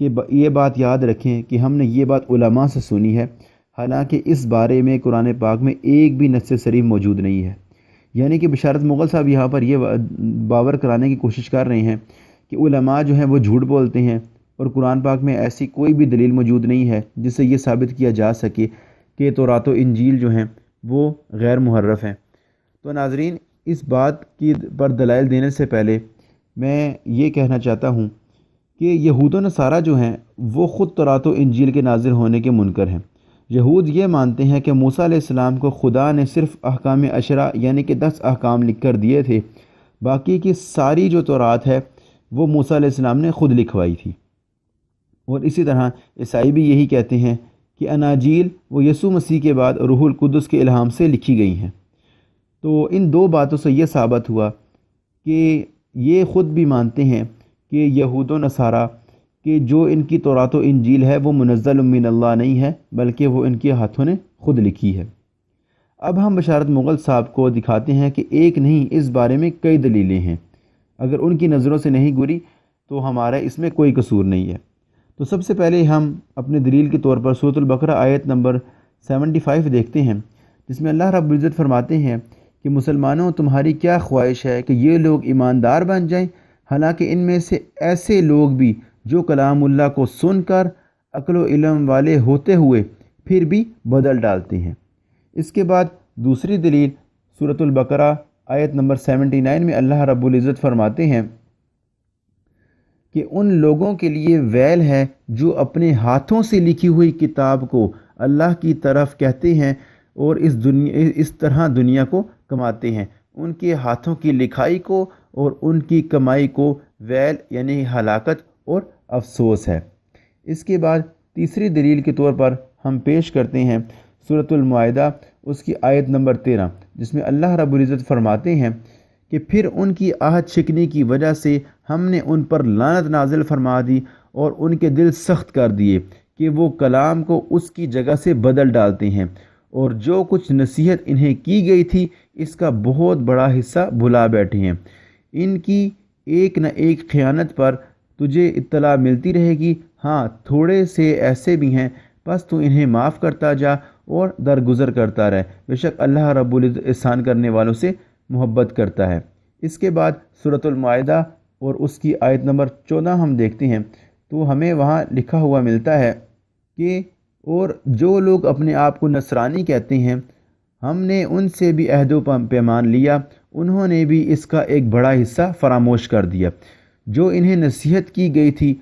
کہ یہ بات یاد رکھیں کہ ہم نے یہ بات علماء سے سنی ہے، حالانکہ اس بارے میں قرآن پاک میں ایک بھی نص صریح موجود نہیں ہے۔ یعنی کہ بشارت مغل صاحب یہاں پر یہ باور کرانے کی کوشش کر رہے ہیں کہ علماء جو ہیں وہ جھوٹ بولتے ہیں، اور قرآن پاک میں ایسی کوئی بھی دلیل موجود نہیں ہے جس سے یہ ثابت کیا جا سکے کہ تورات و انجیل جو ہیں وہ غیر محرف ہیں۔ تو ناظرین، اس بات کی پر دلائل دینے سے پہلے میں یہ کہنا چاہتا ہوں کہ یہود و نصارہ جو ہیں وہ خود تورات و انجیل کے نازل ہونے کے منکر ہیں۔ یہود یہ مانتے ہیں کہ موسیٰ علیہ السلام کو خدا نے صرف احکام عشرہ یعنی کہ 10 احکام لکھ کر دیے تھے، باقی کی ساری جو تورات ہے وہ موسیٰ علیہ السلام نے خود لکھوائی تھی۔ اور اسی طرح عیسائی بھی یہی کہتے ہیں کہ اناجیل وہ یسوع مسیح کے بعد روح القدس کے الہام سے لکھی گئی ہیں۔ تو ان دو باتوں سے یہ ثابت ہوا کہ یہ خود بھی مانتے ہیں کہ یہود و نصارہ کہ جو ان کی تورات و انجیل ہے وہ منزل من اللہ نہیں ہے، بلکہ وہ ان کے ہاتھوں نے خود لکھی ہے۔ اب ہم بشارت مغل صاحب کو دکھاتے ہیں کہ ایک نہیں، اس بارے میں کئی دلیلیں ہیں، اگر ان کی نظروں سے نہیں گزری تو ہمارا اس میں کوئی قصور نہیں ہے۔ تو سب سے پہلے ہم اپنے دلیل کے طور پر سورۃ البقرہ آیت نمبر 75 دیکھتے ہیں، جس میں اللہ رب العزت فرماتے ہیں کہ مسلمانوں، تمہاری کیا خواہش ہے کہ یہ لوگ ایماندار بن جائیں، حالانکہ ان میں سے ایسے لوگ بھی جو کلام اللہ کو سن کر عقل و علم والے ہوتے ہوئے پھر بھی بدل ڈالتے ہیں۔ اس کے بعد دوسری دلیل سورۃ البقرہ آیت نمبر 79 میں اللہ رب العزت فرماتے ہیں کہ ان لوگوں کے لیے ویل ہے جو اپنے ہاتھوں سے لکھی ہوئی کتاب کو اللہ کی طرف کہتے ہیں اور اس طرح دنیا کو کماتے ہیں۔ ان کے ہاتھوں کی لکھائی کو اور ان کی کمائی کو ویل یعنی ہلاکت اور افسوس ہے۔ اس کے بعد تیسری دلیل کے طور پر ہم پیش کرتے ہیں سورۃ المائدہ اس کی آیت نمبر 13، جس میں اللہ رب العزت فرماتے ہیں کہ پھر ان کی عہد شکنی کی وجہ سے ہم نے ان پر لعنت نازل فرما دی اور ان کے دل سخت کر دیے کہ وہ کلام کو اس کی جگہ سے بدل ڈالتے ہیں، اور جو کچھ نصیحت انہیں کی گئی تھی اس کا بہت بڑا حصہ بھلا بیٹھے ہیں۔ ان کی ایک نہ ایک خیانت پر تجھے اطلاع ملتی رہے گی، ہاں تھوڑے سے ایسے بھی ہیں، بس تو انہیں معاف کرتا جا اور درگزر کرتا رہے، بے شک اللہ رب العزت احسان کرنے والوں سے محبت کرتا ہے۔ اس کے بعد سورۃ المائدہ اور اس کی آیت نمبر 14 ہم دیکھتے ہیں تو ہمیں وہاں لکھا ہوا ملتا ہے کہ اور جو لوگ اپنے آپ کو نصرانی کہتے ہیں ہم نے ان سے بھی عہد و پیمان لیا، انہوں نے بھی اس کا ایک بڑا حصہ فراموش کر دیا۔ جو انہیں نصیحت کی گئی تھی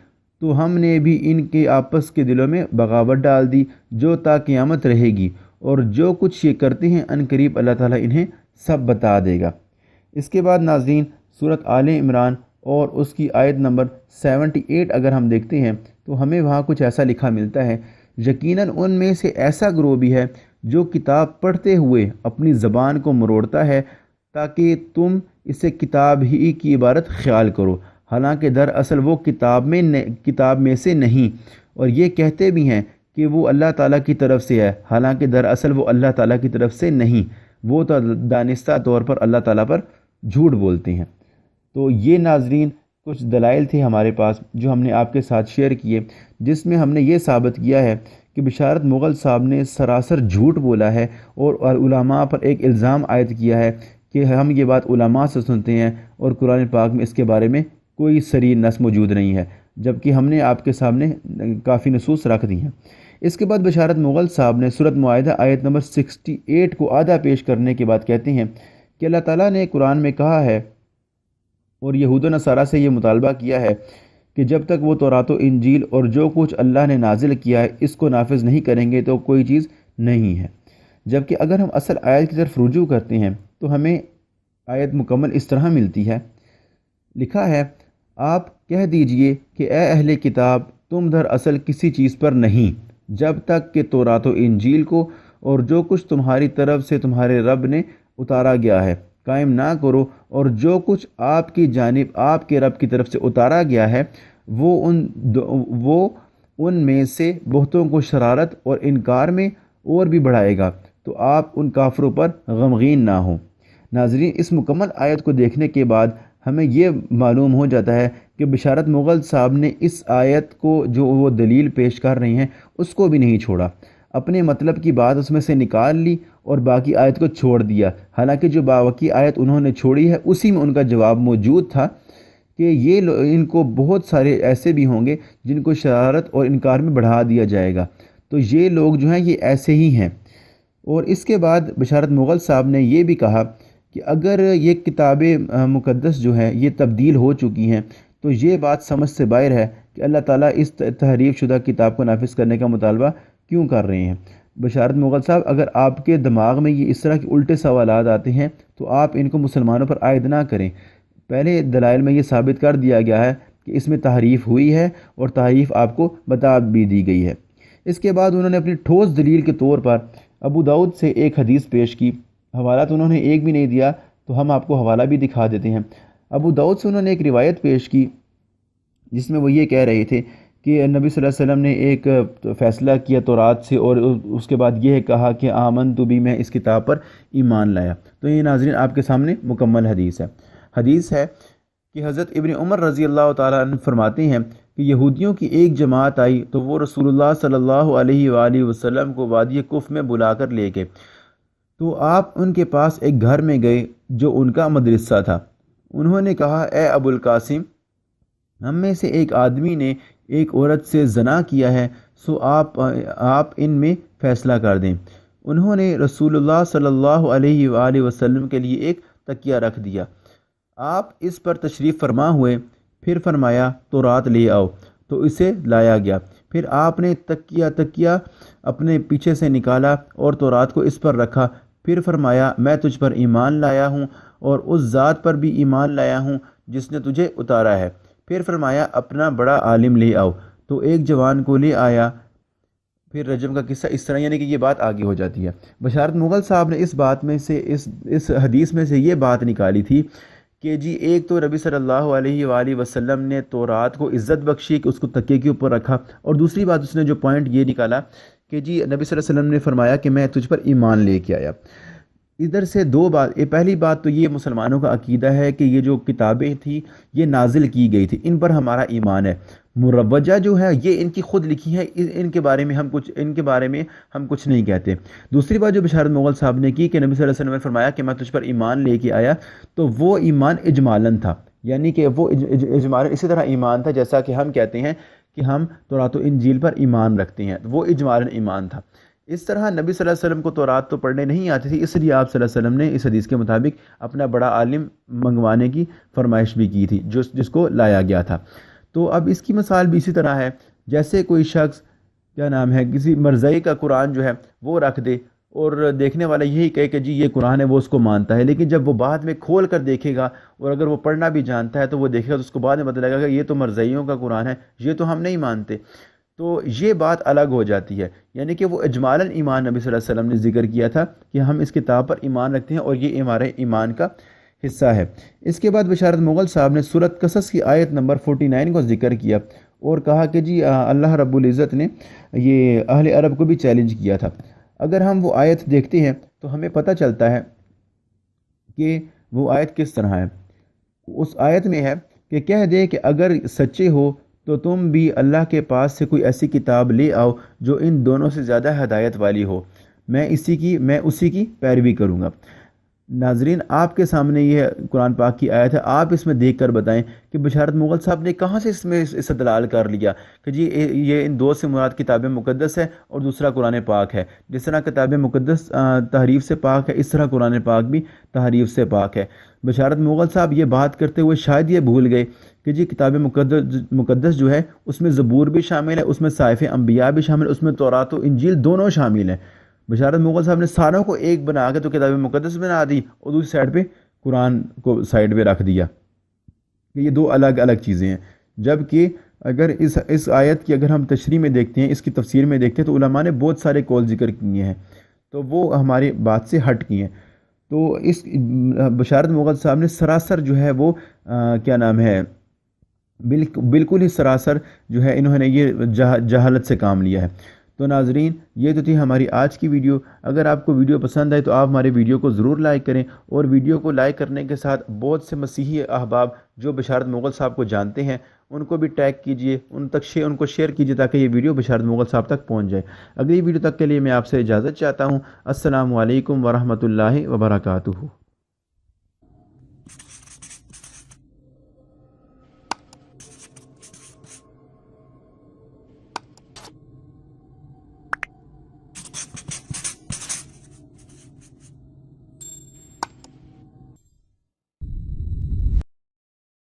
تو ہم نے بھی ان کے آپس کے دلوں میں بغاوت ڈال دی جو تا قیامت رہے گی، اور جو کچھ یہ کرتے ہیں ان قریب اللہ تعالیٰ انہیں سب بتا دے گا۔ اس کے بعد ناظرین سورۃ آل عمران اور اس کی آیت نمبر 78 اگر ہم دیکھتے ہیں تو ہمیں وہاں کچھ ایسا لکھا ملتا ہے، یقیناً ان میں سے ایسا گروہ بھی ہے جو کتاب پڑھتے ہوئے اپنی زبان کو مروڑتا ہے تاکہ تم اسے کتاب ہی کی عبارت خیال کرو، حالانکہ دراصل وہ کتاب میں سے نہیں، اور یہ کہتے بھی ہیں کہ وہ اللہ تعالیٰ کی طرف سے ہے، حالانکہ دراصل وہ اللہ تعالیٰ کی طرف سے نہیں، وہ تو دانستہ طور پر اللہ تعالیٰ پر جھوٹ بولتے ہیں۔ تو یہ ناظرین کچھ دلائل تھے ہمارے پاس جو ہم نے آپ کے ساتھ شیئر کیے، جس میں ہم نے یہ ثابت کیا ہے کہ بشارت مغل صاحب نے سراسر جھوٹ بولا ہے اور علماء پر ایک الزام عائد کیا ہے کہ ہم یہ بات علماء سے سنتے ہیں اور قرآن پاک میں اس کے بارے میں کوئی صریح نص موجود نہیں ہے، جبکہ ہم نے آپ کے سامنے کافی نصوص رکھ دی ہیں۔ اس کے بعد بشارت مغل صاحب نے سورۃ معاہدہ آیت نمبر 68 کو آدھا پیش کرنے کے بعد کہتے ہیں کہ اللہ تعالیٰ نے قرآن میں کہا ہے اور یہود و نصارہ سے یہ مطالبہ کیا ہے کہ جب تک وہ تورات و انجیل اور جو کچھ اللہ نے نازل کیا ہے اس کو نافذ نہیں کریں گے تو کوئی چیز نہیں ہے، جبکہ اگر ہم اصل آیت کی طرف رجوع کرتے ہیں تو ہمیں آیت مکمل اس طرح ملتی ہے، لکھا ہے آپ کہہ دیجئے کہ اے اہل کتاب تم دراصل کسی چیز پر نہیں جب تک کہ تورات و انجیل کو اور جو کچھ تمہاری طرف سے تمہارے رب نے اتارا گیا ہے قائم نہ کرو، اور جو کچھ آپ کی جانب آپ کے رب کی طرف سے اتارا گیا ہے وہ ان میں سے بہتوں کو شرارت اور انکار میں اور بھی بڑھائے گا، تو آپ ان کافروں پر غمگین نہ ہوں۔ ناظرین اس مکمل آیت کو دیکھنے کے بعد ہمیں یہ معلوم ہو جاتا ہے کہ بشارت مغل صاحب نے اس آیت کو جو وہ دلیل پیش کر رہی ہیں اس کو بھی نہیں چھوڑا، اپنے مطلب کی بات اس میں سے نکال لی اور باقی آیت کو چھوڑ دیا، حالانکہ جو باقی آیت انہوں نے چھوڑی ہے اسی میں ان کا جواب موجود تھا کہ یہ ان کو بہت سارے ایسے بھی ہوں گے جن کو شرارت اور انکار میں بڑھا دیا جائے گا، تو یہ لوگ جو ہیں یہ ایسے ہی ہیں۔ اور اس کے بعد بشارت مغل صاحب نے یہ بھی کہا کہ اگر یہ کتاب مقدس جو ہے یہ تبدیل ہو چکی ہیں تو یہ بات سمجھ سے باہر ہے کہ اللہ تعالیٰ اس تحریف شدہ کتاب کو نافذ کرنے کا مطالبہ کیوں کر رہے ہیں۔ بشارت مغل صاحب، اگر آپ کے دماغ میں یہ اس طرح کے الٹے سوالات آتے ہیں تو آپ ان کو مسلمانوں پر عائد نہ کریں۔ پہلے دلائل میں یہ ثابت کر دیا گیا ہے کہ اس میں تحریف ہوئی ہے اور تحریف آپ کو بتا بھی دی گئی ہے۔ اس کے بعد انہوں نے اپنی ٹھوس دلیل کے طور پر ابو داؤد سے ایک حدیث پیش کی، حوالہ تو انہوں نے ایک بھی نہیں دیا تو ہم آپ کو حوالہ بھی دکھا دیتے ہیں۔ ابو داؤد سے انہوں نے ایک روایت پیش کی جس میں وہ یہ کہہ رہے تھے کہ نبی صلی اللہ علیہ وسلم نے ایک فیصلہ کیا تورات سے اور اس کے بعد یہ کہا کہ آمنت بھی، میں اس کتاب پر ایمان لایا۔ تو یہ ناظرین آپ کے سامنے مکمل حدیث ہے کہ حضرت ابن عمر رضی اللہ تعالیٰ عنہ فرماتے ہیں کہ یہودیوں کی ایک جماعت آئی تو وہ رسول اللہ صلی اللہ علیہ وآلہ وسلم کو وادی کف میں بلا کر لے گئے، تو آپ ان کے پاس ایک گھر میں گئے جو ان کا مدرسہ تھا۔ انہوں نے کہا، اے ابو القاسم، ہم میں سے ایک آدمی نے ایک عورت سے زنا کیا ہے، سو آپ ان میں فیصلہ کر دیں۔ انہوں نے رسول اللہ صلی اللہ علیہ وآلہ وسلم کے لیے ایک تکیہ رکھ دیا، آپ اس پر تشریف فرما ہوئے، پھر فرمایا تورات لے آؤ، تو اسے لایا گیا۔ پھر آپ نے تکیہ اپنے پیچھے سے نکالا اور تورات کو اس پر رکھا، پھر فرمایا میں تجھ پر ایمان لایا ہوں اور اس ذات پر بھی ایمان لایا ہوں جس نے تجھے اتارا ہے۔ پھر فرمایا اپنا بڑا عالم لے آؤ، تو ایک جوان کو لے آیا۔ پھر رجم کا قصہ اس طرح، یعنی کہ یہ بات آگے ہو جاتی ہے۔ بشارت مغل صاحب نے اس بات میں سے اس حدیث میں سے یہ بات نکالی تھی کہ جی ایک تو نبی صلی اللہ علیہ وآلہ وسلم نے تورات کو عزت بخشی کہ اس کو تکیے کے اوپر رکھا، اور دوسری بات اس نے جو پوائنٹ یہ نکالا کہ جی نبی صلی اللہ علیہ وسلم نے فرمایا کہ میں تجھ پر ایمان لے کے آیا۔ ادھر سے دو بات، پہلی بات تو یہ مسلمانوں کا عقیدہ ہے کہ یہ جو کتابیں تھیں یہ نازل کی گئی تھی، ان پر ہمارا ایمان ہے۔ مروجہ جو ہے یہ ان کی خود لکھی ہے، ان کے بارے میں ہم کچھ نہیں کہتے۔ دوسری بات جو بشارت مغل صاحب نے کی کہ نبی صلی اللہ علیہ وسلم نے فرمایا کہ میں تجھ پر ایمان لے کے آیا، تو وہ ایمان اجمالاً تھا، یعنی کہ وہ اجمالاً اسی طرح ایمان تھا جیسا کہ ہم کہتے ہیں کہ ہم تورات و انجیل پر ایمان رکھتے ہیں، وہ اجمالاً ایمان تھا۔ اس طرح نبی صلی اللہ علیہ وسلم کو تورات تو پڑھنے نہیں آتی تھی، اس لیے آپ صلی اللہ علیہ وسلم نے اس حدیث کے مطابق اپنا بڑا عالم منگوانے کی فرمائش بھی کی تھی جس کو لایا گیا تھا۔ تو اب اس کی مثال بھی اسی طرح ہے، جیسے کوئی شخص کسی مرزائی کا قرآن جو ہے وہ رکھ دے اور دیکھنے والا یہی کہے کہ جی یہ قرآن ہے، وہ اس کو مانتا ہے، لیکن جب وہ بعد میں کھول کر دیکھے گا اور اگر وہ پڑھنا بھی جانتا ہے تو وہ دیکھے گا تو اس کو بعد میں پتہ لگے گا کہ یہ تو مرزائیوں کا قرآن ہے، یہ تو ہم نہیں مانتے۔ تو یہ بات الگ ہو جاتی ہے، یعنی کہ وہ اجمالاً ایمان نبی صلی اللہ علیہ وسلم نے ذکر کیا تھا کہ ہم اس کتاب پر ایمان رکھتے ہیں اور یہ ہمارے ایمان کا حصہ ہے۔ اس کے بعد بشارت مغل صاحب نے سورۃ قصص کی آیت نمبر 49 کو ذکر کیا اور کہا کہ جی اللہ رب العزت نے یہ اہل عرب کو بھی چیلنج کیا تھا۔ اگر ہم وہ آیت دیکھتے ہیں تو ہمیں پتہ چلتا ہے کہ وہ آیت کس طرح ہے۔ اس آیت میں ہے کہ کہہ دے کہ اگر سچے ہو تو تم بھی اللہ کے پاس سے کوئی ایسی کتاب لے آؤ جو ان دونوں سے زیادہ ہدایت والی ہو، میں اسی کی پیروی کروں گا۔ ناظرین آپ کے سامنے یہ قرآن پاک کی آیت ہے، آپ اس میں دیکھ کر بتائیں کہ بشارت مغل صاحب نے کہاں سے اس میں استدلال کر لیا کہ جی یہ ان دو سے مراد کتاب مقدس ہے اور دوسرا قرآن پاک ہے۔ جس طرح کتاب مقدس تحریف سے پاک ہے، اس طرح قرآن پاک بھی تحریف سے پاک ہے۔ بشارت مغل صاحب یہ بات کرتے ہوئے شاید یہ بھول گئے کہ جی کتاب مقدس جو ہے اس میں زبور بھی شامل ہے، اس میں صحائف انبیاء بھی شامل ہے، اس میں تورات و انجیل دونوں شامل ہیں۔ بشارت مغل صاحب نے ساروں کو ایک بنا کے تو کتاب مقدس بنا دی اور دوسری سائڈ پہ قرآن کو سائڈ پہ رکھ دیا کہ یہ دو الگ الگ چیزیں ہیں، جبکہ اگر اس آیت کی اگر ہم تشریح میں دیکھتے ہیں، اس کی تفسیر میں دیکھتے ہیں تو علماء نے بہت سارے قول ذکر کیے ہیں، تو وہ ہماری بات سے ہٹ کی ہیں۔ تو اس بشارت مغل صاحب نے سراسر جو ہے وہ بالکل ہی سراسر جو ہے انہوں نے یہ جہالت سے کام لیا ہے۔ تو ناظرین یہ تو تھی ہماری آج کی ویڈیو. اگر آپ کو ویڈیو پسند آئے تو آپ ہمارے ویڈیو کو ضرور لائک کریں, اور ویڈیو کو لائک کرنے کے ساتھ بہت سے مسیحی احباب جو بشارت مغل صاحب کو جانتے ہیں ان کو بھی ٹیگ کیجئے, ان کو شیئر کیجئے تاکہ یہ ویڈیو بشارت مغل صاحب تک پہنچ جائے. اگلی ویڈیو تک کے لیے میں آپ سے اجازت چاہتا ہوں. السلام علیکم ورحمۃ اللہ وبرکاتہ.